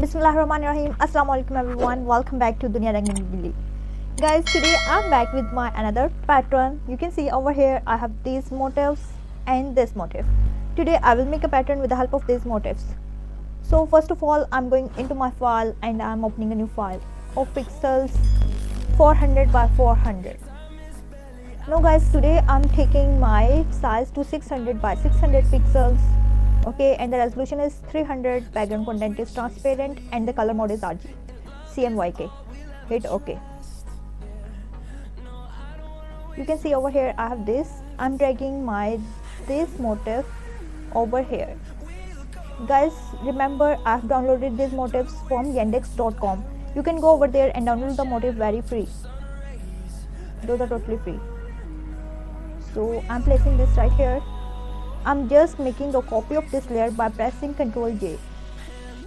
Bismillahirrahmanirrahim. Assalamualaikum everyone. Welcome back to Dunia Rangeli. Guys, today I'm back with my another pattern. You can see over here I have these motifs and this motif. Today I will make a pattern with the help of these motifs. So first of all, I'm going into my file and I'm opening a new file of pixels 400 by 400. Now guys, today I'm taking my size to 600 by 600 pixels. Okay, and the resolution is 300, background content is transparent, and the color mode is RG CMYK. Hit OK. You can see over here I have this. I'm dragging this motif over here. Guys, remember I've downloaded these motifs from yandex.com. You can go over there and download the motif very free. Those are totally free. So I'm placing this right here. I'm just making a copy of this layer by pressing Ctrl J.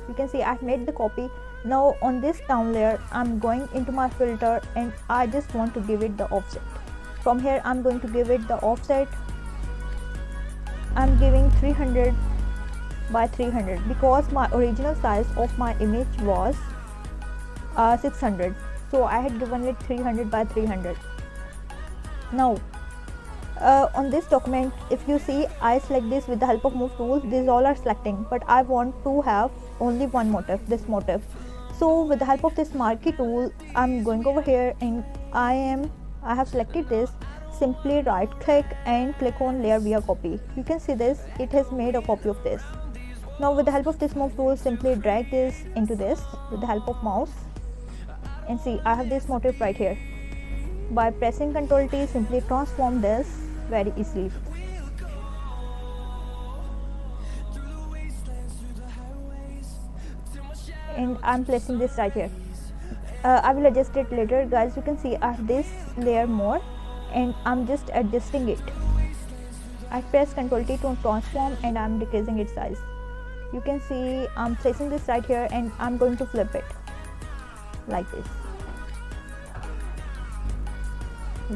You can see I've made the copy. Now on this down layer, I'm going into my filter and I just want to give it the offset. From here I'm going to give it the offset. I'm giving 300 by 300 because my original size of my image was 600. So I had given it 300 by 300. Now on this document, if you see, I select this with the help of move tools. These all are selecting, but I want to have only one motif, this motif. So with the help of this marquee tool, I'm going over here and I have selected this. Simply right click and click on layer via copy. You can see this, it has made a copy of this. Now with the help of this move tool, simply drag this into this with the help of mouse, and see I have this motif right here. By pressing Ctrl T, simply transform this very easily. And I'm placing this right here. I will adjust it later. Guys, you can see I have this layer more and I'm just adjusting it. I press Ctrl T to transform and I'm decreasing its size. You can see I'm placing this right here and I'm going to flip it like this.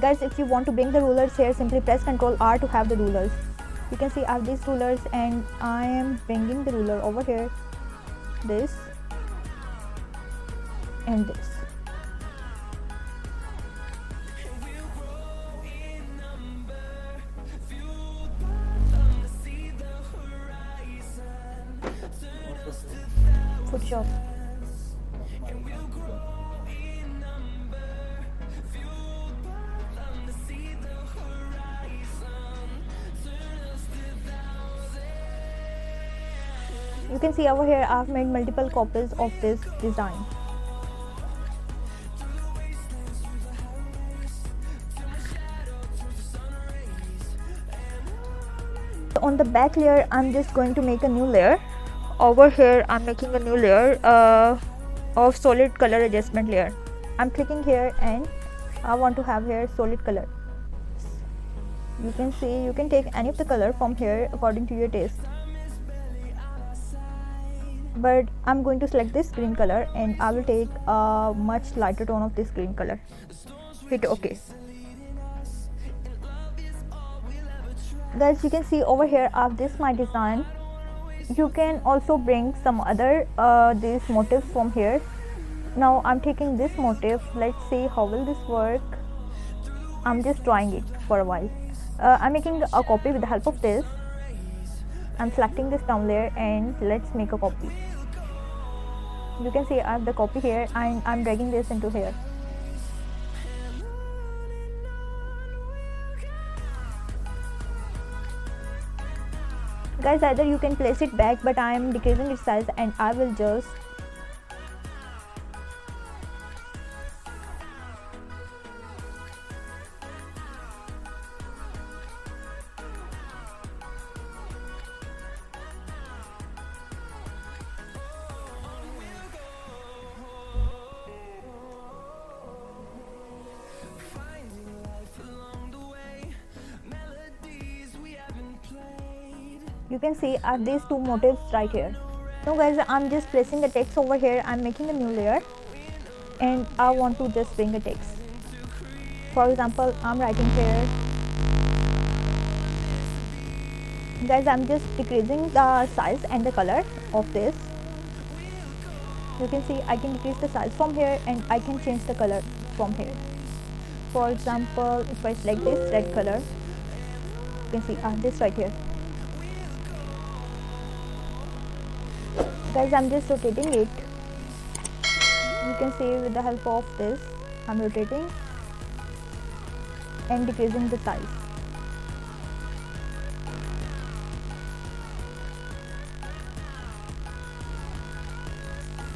Guys, if you want to bring the rulers here, simply press Ctrl R to have the rulers. You can see I have these rulers and I am bringing the ruler over here, this and this. Photoshop. You can see over here I've made multiple copies of this design. On the back layer, I'm just going to make a new layer. Over here I'm making a new layer of solid color adjustment layer. I'm clicking here and I want to have here solid color. You can see you can take any of the color from here according to your taste. But I'm going to select this green color and I will take a much lighter tone of this green color. Hit OK. Guys, you can see over here I have this my design. You can also bring some other these motifs from here. Now I'm taking this motif. Let's see how will this work. I'm just drawing it for a while. I'm making a copy with the help of this. I'm selecting this down layer and let's make a copy. You can see I have the copy here and I'm dragging this into here. Guys, either you can place it back, but I am decreasing its size and I will just you can see I have these two motifs right here. Now guys, I'm just placing the text over here. I'm making a new layer and I want to just bring a text. For example, I'm writing here Guys, I'm just decreasing the size and the color of this. You can see I can decrease the size from here and I can change the color from here. For example, if I select this red color, you can see this right here. Guys, I'm just rotating it. You can see with the help of this, I'm rotating and decreasing the size.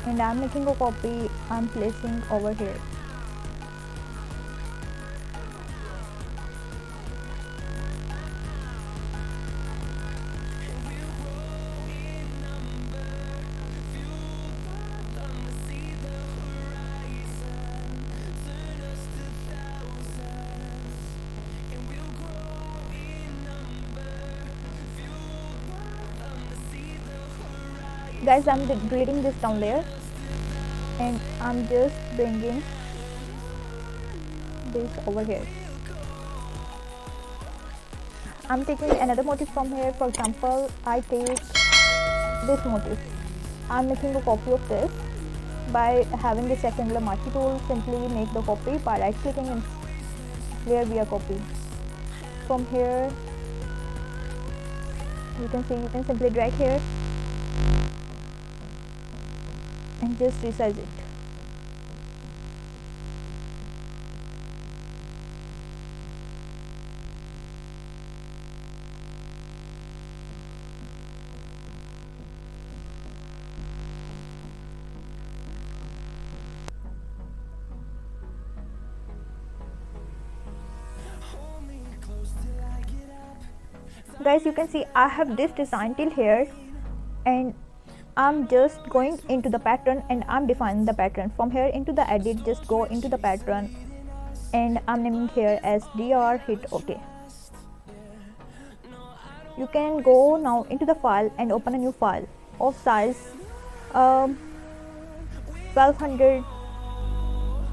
And I'm making a copy, I'm placing over here. Guys, I'm grading this down layer and I'm just bringing this over here. I'm taking another motif from here. For example, I take this motif. I'm making a copy of this by having this rectangular marquee tool. Simply make the copy by right clicking and layer via copy. From here, you can see you can simply drag here and just resize it. Guys, you can see I have this design till here and I'm just going into the pattern and I'm defining the pattern. From here into the edit, just go into the pattern and I'm naming here as DR, hit OK. You can go now into the file and open a new file of size 1200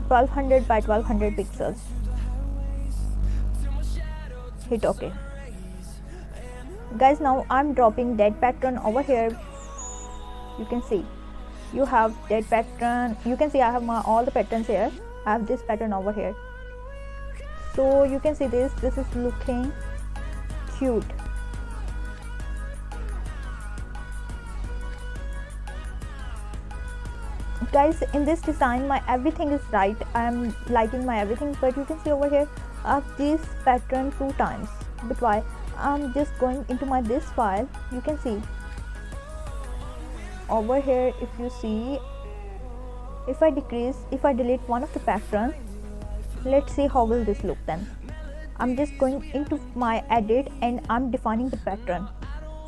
by 1200 pixels. Hit OK. Guys, now I'm dropping that pattern over here. You can see you have that pattern. You can see I have all the patterns here. I have this pattern over here. So you can see this is looking cute. Guys, in this design my everything is right. I'm liking my everything, but you can see over here I have this pattern 2 times. But why? I'm just going into my this file. You can see over here, if you see, if I delete one of the pattern, let's see how will this look then. I'm just going into my edit and I'm defining the pattern.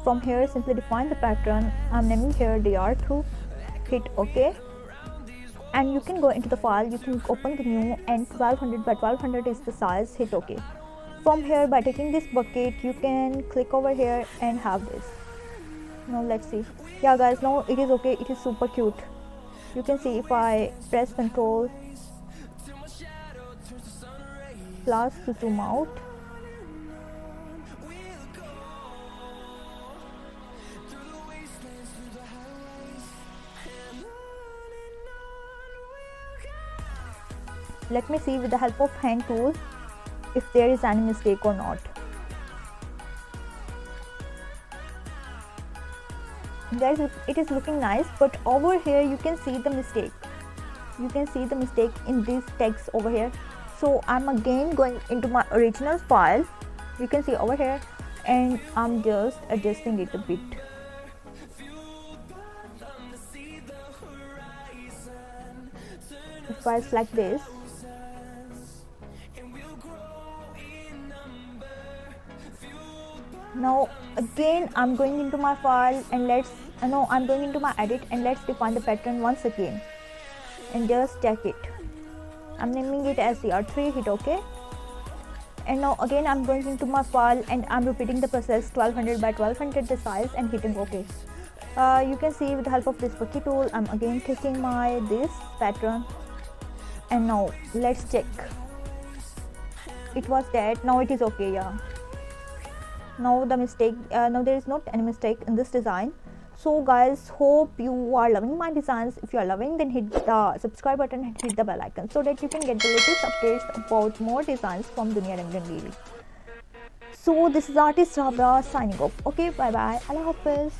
From here, simply define the pattern. I'm naming here DR2, hit OK, and you can go into the file, you can open the new, and 1200 by 1200 is the size, hit OK. From here, by taking this bucket, you can click over here and have this. Now let's see. Yeah guys, now it is okay. It is super cute. You can see if I press Ctrl plus to zoom out. Let me see with the help of hand tool if there is any mistake or not. Guys, it is looking nice, but over here you can see the mistake. You can see the mistake in this text over here. So I'm again going into my original file. You can see over here, and I'm just adjusting it a bit. If I select this, now again I'm going into my file and I'm going into my edit and let's define the pattern once again and just check it. I'm naming it as DR3, hit OK. And now again I'm going into my file and I'm repeating the process 1200 by 1200 the size and hitting OK. You can see with the help of this bucket tool, I'm again taking this pattern, and now let's check. It was that, now it is okay. Yeah, now there is not any mistake in this design. So guys, hope you are loving my designs. If you are loving, then hit the subscribe button and hit the bell icon so that you can get the latest updates about more designs from Dunia and Rangeli. So this is artist Rabia signing off. Okay, bye bye. Allah Hafiz.